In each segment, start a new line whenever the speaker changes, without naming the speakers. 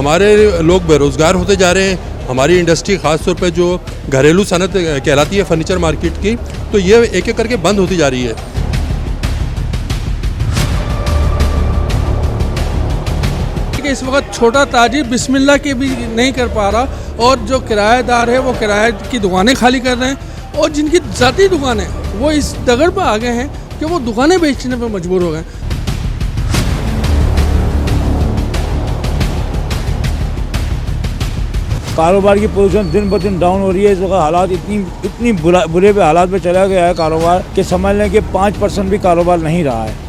हमारे लोग बेरोज़गार होते जा रहे हैं। हमारी इंडस्ट्री ख़ास तौर पे जो घरेलू सनत कहलाती है फर्नीचर मार्केट की, तो ये एक एक करके बंद होती जा रही है।
इस वक्त छोटा ताजिर बिस्मिल्लाह के भी नहीं कर पा रहा और जो किराएदार है वो किराए की दुकानें खाली कर रहे हैं और जिनकी ज़ाती दुकानें वो इस दगर पर आ गए हैं कि वो दुकानें बेचने पर मजबूर हो गए।
कारोबार की पोजीशन दिन ब दिन डाउन हो रही है। इस वक्त हालात इतनी बुरे पे हालात में चला गया है कारोबार कि समझ लें कि 5% भी कारोबार नहीं रहा है।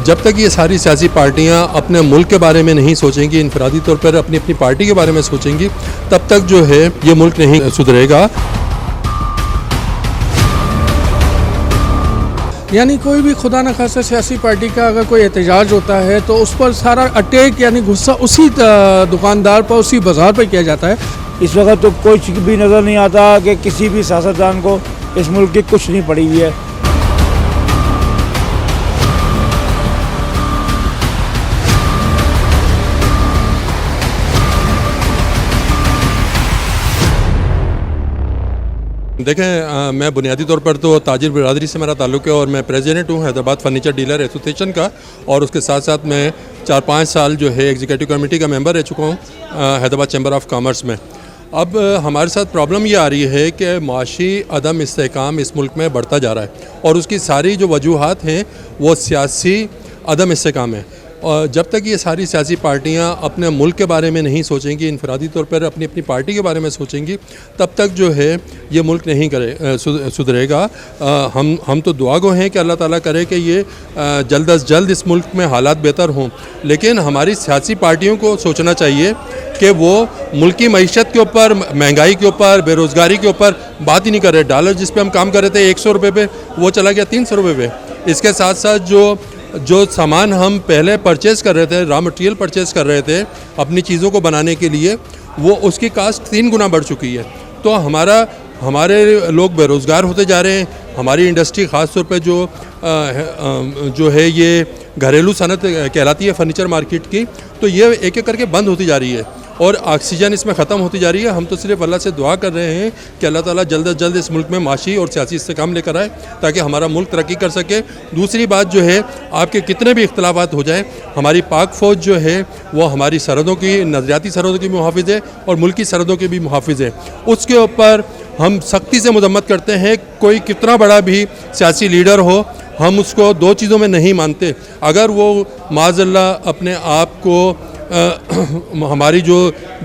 जब तक ये सारी सियासी पार्टियां अपने मुल्क के बारे में नहीं सोचेंगी, इनफरादी तौर पर अपनी अपनी पार्टी के बारे में सोचेंगी, तब तक जो है ये मुल्क नहीं सुधरेगा।
यानी कोई भी खुदा न खासा सियासी पार्टी का अगर कोई एहतजाज होता है तो उस पर सारा अटैक यानी गुस्सा उसी दुकानदार पर, उसी बाज़ार पर किया जाता है।
इस वक्त तो कुछ भी नज़र नहीं आता कि किसी भी सियासतदान को इस मुल्क की कुछ नहीं पड़ी हुई है।
देखें, मैं बुनियादी तौर पर तो ताजिर बिरादरी से मेरा ताल्लुक़ है और मैं प्रेसिडेंट हूँ हैदराबाद फर्नीचर डीलर एसोसिएशन का, और उसके साथ साथ मैं 4-5 साल जो है एग्जीक्यूटिव कमेटी का मेंबर रह चुका हूँ हैदराबाद चैम्बर ऑफ कॉमर्स में। अब हमारे साथ प्रॉब्लम ये आ रही है कि माशी अदम इस्तेहकाम इस मुल्क में बढ़ता जा रहा है और उसकी सारी जो वजूहात हैं वो सियासी अदम इस्तेहकाम है। और जब तक ये सारी सियासी पार्टियां अपने मुल्क के बारे में नहीं सोचेंगी, इनफरादी तौर पर अपनी अपनी पार्टी के बारे में सोचेंगी, तब तक जो है ये मुल्क नहीं सुधरेगा। हम तो दुआ गो हैं कि अल्लाह ताला करे कि ये जल्द अज जल्द इस मुल्क में हालात बेहतर हों, लेकिन हमारी सियासी पार्टियों को सोचना चाहिए कि वो मुल्क की मईशत के ऊपर, महंगाई के ऊपर, बेरोज़गारी के ऊपर बात ही नहीं कर रहे। डॉलर जिस पे हम काम कर रहे थे 100 रुपये पे, वो चला गया 300 रुपये पे। इसके साथ साथ जो सामान हम पहले परचेज़ कर रहे थे, रॉ मटेरियल परचेज़ कर रहे थे अपनी चीज़ों को बनाने के लिए, वो उसकी कास्ट 3 गुना बढ़ चुकी है। तो हमारे लोग बेरोज़गार होते जा रहे हैं। हमारी इंडस्ट्री ख़ास तौर पे जो है ये घरेलू सनत कहलाती है फर्नीचर मार्केट की, तो ये एक एक करके बंद होती जा रही है और ऑक्सीजन इसमें ख़त्म होती जा रही है। हम तो सिर्फ अल्लाह से दुआ कर रहे हैं कि अल्लाह ताला जल्द अज जल्द इस मुल्क में माशी और सियासी इस्तेहकाम लेकर आए ताकि हमारा मुल्क तरक्की कर सके। दूसरी बात जो है, आपके कितने भी इख्तलाफात हो जाए, हमारी पाक फ़ौज जो है वो हमारी सरहदों की, नज़रियाती सरहदों की भी मुहाफ़िज़ है और मुल्की सरहदों की भी मुहाफ़िज़ है। उसके ऊपर हम सख्ती से मज़म्मत करते हैं। कोई कितना बड़ा भी सियासी लीडर हो, हम उसको 2 चीज़ों में नहीं मानते। अगर वो माज़अल्लाह अपने आप को हमारी जो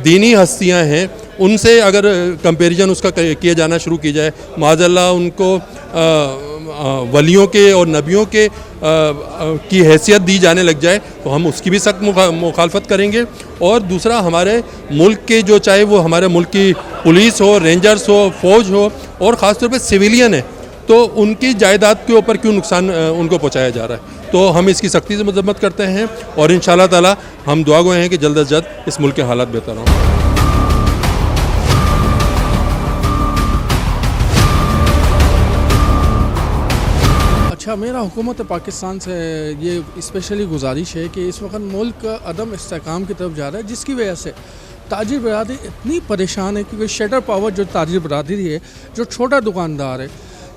दीनी हस्तियां हैं उनसे अगर कंपैरिजन उसका किया जाना शुरू की जाए, माज़अल्लाह उनको वलियों के और नबियों के की हैसियत दी जाने लग जाए, तो हम उसकी भी सख्त मुखालफत करेंगे। और दूसरा, हमारे मुल्क के जो, चाहे वो हमारे मुल्क की पुलिस हो, रेंजर्स हो, फ़ौज हो और ख़ास तौर पे सिविलियन है, तो उनकी जायदाद के ऊपर क्यों नुकसान उनको पहुँचाया जा रहा है। तो हम इसकी सख्ती से मज़म्मत करते हैं और इंशाअल्लाह ताला हम दुआ गो हैं कि जल्द अज जल्द इस मुल्क के हालात बेहतर हों।
अच्छा, मेरा हुकूमत पाकिस्तान से ये स्पेशली गुजारिश है कि इस वक्त मुल्क अदम इस्तेहकाम की तरफ जा रहा है, जिसकी वजह से ताजिर बरादरी इतनी परेशान है क्योंकि शटर पावर जो ताजिर बरादरी है, जो छोटा दुकानदार है,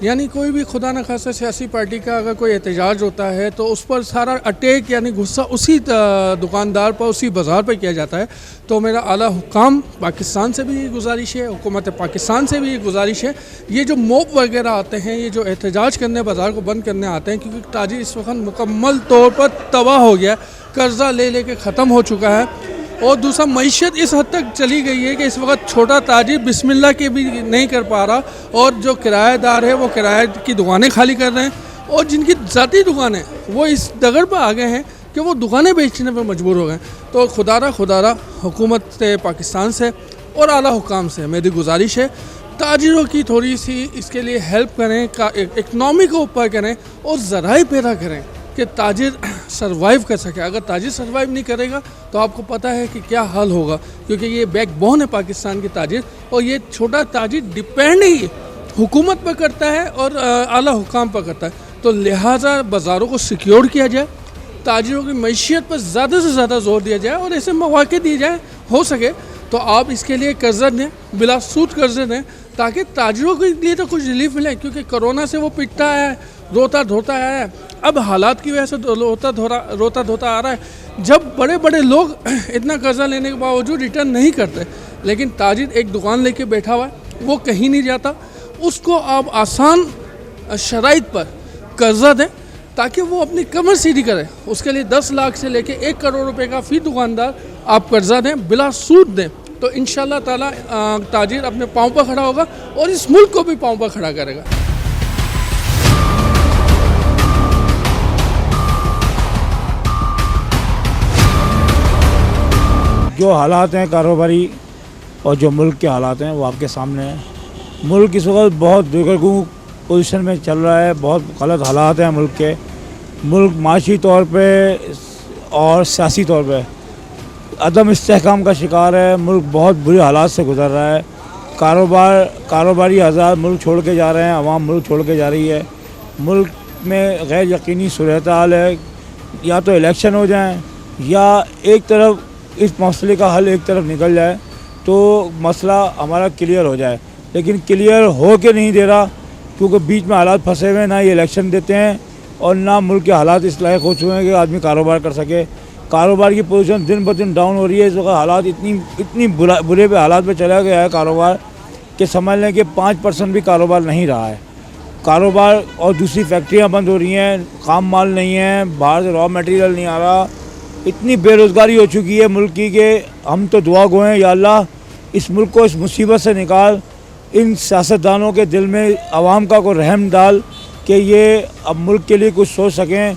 यानी कोई भी खुदा न खासा सियासी पार्टी का अगर कोई एहतजाज होता है तो उस पर सारा अटैक यानी गुस्सा उसी दुकानदार पर, उसी बाज़ार पर किया जाता है। तो मेरा आला हुकाम पाकिस्तान से भी गुजारिश है, हुकूमत पाकिस्तान से भी गुजारिश है, ये जो मॉब वगैरह आते हैं, ये जो एहतजाज करने, बाज़ार को बंद करने आते हैं, क्योंकि ताजिर इस वक्त मुकम्मल तौर पर तबाह हो गया, कर्ज़ा ले के ख़त्म हो चुका है। और दूसरा, मईशत इस हद तक चली गई है कि इस वक्त छोटा ताजिर बिस्मिल्लाह के भी नहीं कर पा रहा और जो किराएदार है वो किराए की दुकानें खाली कर रहे हैं और जिनकी ज़ाती दुकानें वो इस दगर पर आ गए हैं कि वो दुकानें बेचने पर मजबूर हो गए। तो खुदारा हुकूमत पाकिस्तान से और आला हुकाम से मेरी गुजारिश है, ताजिरों की थोड़ी सी इसके लिए हेल्प करें, इकनॉमी को ऊपर करें और ज़राए पैदा करें कि ताजिर सर्वाइव कर सके। अगर ताजिर सर्वाइव नहीं करेगा तो आपको पता है कि क्या हाल होगा, क्योंकि ये बैकबोन है पाकिस्तान की ताजिर और ये छोटा ताजिर डिपेंड ही हुकूमत पर करता है और आला हुकाम पर करता है। तो लिहाजा बाज़ारों को सिक्योर किया जाए, ताजिरों की मैशियत पर ज़्यादा से ज़्यादा जोर दिया जाए और ऐसे मौके दिए जाए, हो सके तो आप इसके लिए कर्जा दें, बिला सूद कर्जे दें, ताकि ताजिरों के लिए तो कुछ रिलीफ मिले, क्योंकि कोरोना से वो पिटता है, रोता धोता है। अब हालात की वजह से रोता धोता आ रहा है। जब बड़े बड़े लोग इतना कर्जा लेने के बावजूद रिटर्न नहीं करते, लेकिन ताजिर एक दुकान लेके बैठा हुआ है, वो कहीं नहीं जाता, उसको आप आसान शराइत पर कर्जा दें ताकि वो अपनी कमर सीधी करे। उसके लिए 10 लाख से लेके 1 करोड़ रुपए का फी दुकानदार आप कर्जा दें, बिला सूद दें, तो इंशाल्लाह ताला ताजिर अपने पाँव पर खड़ा होगा और इस मुल्क को भी पाँव पर खड़ा करेगा।
जो हालात हैं कारोबारी और जो मुल्क के हालात हैं वो आपके सामने हैं। मुल्क इस वक्त बहुत दुर्गम पोजीशन में चल रहा है, बहुत गलत हालात हैं मुल्क के। मुल्क माशी तौर पे और सियासी तौर पे अदम इस्तेहकाम का शिकार है। मुल्क बहुत बुरे हालात से गुजर रहा है। कारोबारी हज़ार मुल्क छोड़ के जा रहे हैं, आवाम मुल्क छोड़ के जा रही है। मुल्क में गैर यकीनी सूरत हाल है, या तो इलेक्शन हो जाएँ या एक तरफ इस मसले का हल एक तरफ निकल जाए तो मसला हमारा क्लियर हो जाए, लेकिन क्लियर हो के नहीं दे रहा, क्योंकि बीच में हालात फंसे हुए हैं। ना ये इलेक्शन देते हैं और ना मुल्क के हालात इस लायक हो चुके हैं कि आदमी कारोबार कर सके। कारोबार की पोजीशन दिन ब दिन डाउन हो रही है। इस वक्त हालात इतनी बुरे पे हालात में चला गया है कारोबार कि समझ लें कि 5% भी कारोबार नहीं रहा है। कारोबार और दूसरी फैक्ट्रियाँ बंद हो रही हैं, काम माल नहीं है, बाहर से रॉ मटेरियल नहीं आ रहा। इतनी बेरोज़गारी हो चुकी है मुल्क की कि हम तो दुआ गो हैं, या अल्लाह इस मुल्क को इस मुसीबत से निकाल। इन सियासतदानों के दिल में आवाम का कोई रहम डाल कि ये अब मुल्क के लिए कुछ सोच सकें,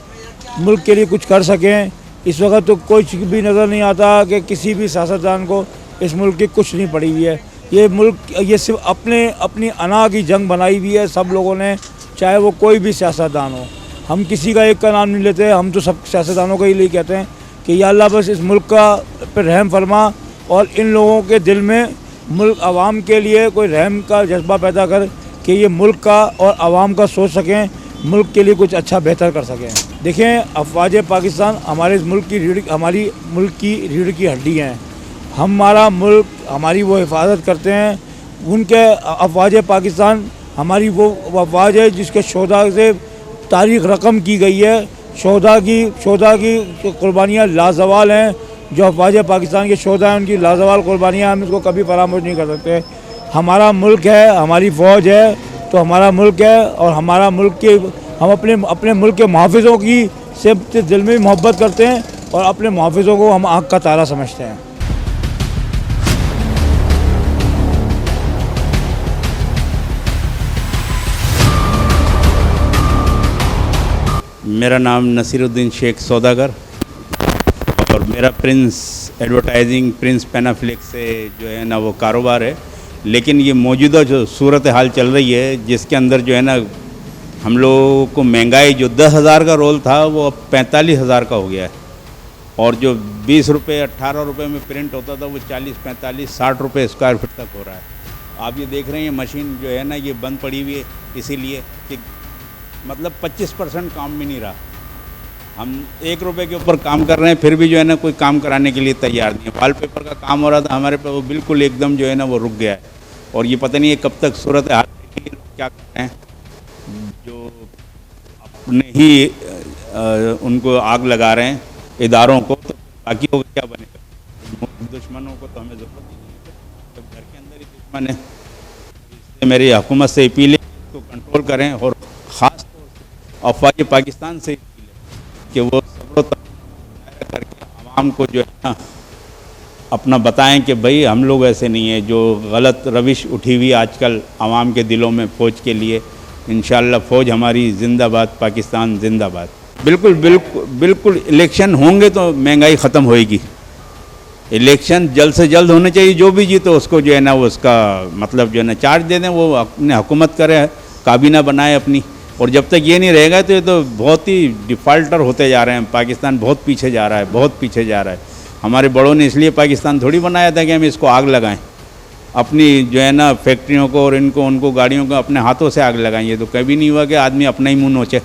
मुल्क के लिए कुछ कर सकें। इस वक्त तो कोई चीज़ भी नज़र नहीं आता कि किसी भी सियासतदान को इस मुल्क की कुछ नहीं पड़ी हुई है। ये मुल्क ये सिर्फ अपनी अना की जंग बनाई हुई है सब लोगों ने, चाहे वो कोई भी सियासतदान हो। हम किसी का एक का नाम नहीं लेते, हम तो सब सियासतदानों के लिए कहते हैं कि या अल्लाह बस इस मुल्क का पर रहम फरमा और इन लोगों के दिल में मुल्क आवाम के लिए कोई रहम का जज्बा पैदा कर कि ये मुल्क का और आवाम का सोच सकें, मुल्क के लिए कुछ अच्छा बेहतर कर सकें। देखें, अफवाज पाकिस्तान हमारे मुल्क की रीढ़ की हड्डी हैं। हमारा मुल्क, हमारी वो हिफाजत करते हैं। उनके अफवाज पाकिस्तान हमारी वो अफवाज है जिसके शोधा से तारीख रकम की गई है। शोधा की कुर्बानियाँ लाजवाल हैं। जो अफवाज पाकिस्तान के शोधा हैं उनकी लाजवाल कुर्बानियाँ, हम इसको कभी फरामोश नहीं कर सकते। हमारा मुल्क है, हमारी फ़ौज है, तो हमारा मुल्क है और हमारा मुल्क के हम अपने मुल्क के मुहाफ़िज़ों की से दिल में भी मोहब्बत करते हैं और अपने मुहाफ़िज़ों को हम आँख का तारा समझते हैं।
मेरा नाम नसीरुद्दीन शेख सौदागर और मेरा प्रिंस एडवर्टाइजिंग, प्रिंस पेनाफ्लिक्स से जो है ना वो कारोबार है। लेकिन ये मौजूदा जो सूरत हाल चल रही है जिसके अंदर जो है ना हम लोगों को महंगाई जो 10,000 का रोल था वो अब 45,000 का हो गया है, और जो 20 रुपये 18 रुपये में प्रिंट होता था वो 40, 45, 60 रुपये स्क्वायर फीट तक हो रहा है। आप ये देख रहे हैं मशीन जो है ना ये बंद पड़ी हुई है, इसीलिए कि मतलब 25% काम भी नहीं रहा। हम 1 रुपये के ऊपर काम कर रहे हैं, फिर भी जो है ना कोई काम कराने के लिए तैयार नहीं है। वॉलपेपर का काम हो रहा था हमारे पे, वो बिल्कुल एकदम जो है ना वो रुक गया है, और ये पता नहीं है कब तक सूरत हाल क्या कर रहे हैं। जो अपने ही उनको आग लगा रहे हैं इदारों को, तो बाकी को क्या बनेगा। दुश्मनों को तो हमें ज़रूरत ही नहीं है, जब घर के अंदर ही दुश्मन है। इससे मेरी हुकूमत से अपील है तो कंट्रोल करें, और ख़ास तौर से अफवाज पाकिस्तान से कि वो सब्र करके आवाम को जो है ना अपना बताएं कि भाई हम लोग ऐसे नहीं है। जो गलत रविश उठी हुई आजकल आवाम के दिलों में फ़ौज के लिए, इंशाअल्लाह फ़ौज हमारी जिंदाबाद, पाकिस्तान जिंदाबाद। बिल्कुल बिल्कुल बिल्कुल इलेक्शन होंगे तो महंगाई ख़त्म होएगी। इलेक्शन जल्द से जल्द होने चाहिए, जो भी जीतो उसको जो है ना वो उसका मतलब जो है ना चार्ज दे दें, वो अपने हुकूमत करे, काबीना बनाए अपनी। और जब तक ये नहीं रहेगा तो ये तो बहुत ही डिफ़ाल्टर होते जा रहे हैं। पाकिस्तान बहुत पीछे जा रहा है, बहुत पीछे जा रहा है। हमारे बड़ों ने इसलिए पाकिस्तान थोड़ी बनाया था कि हम इसको आग लगाएं। अपनी जो है ना फैक्ट्रियों को और इनको उनको गाड़ियों को अपने हाथों से आग लगाई है, तो कभी नहीं हुआ कि आदमी अपना ही मुंह नोचे।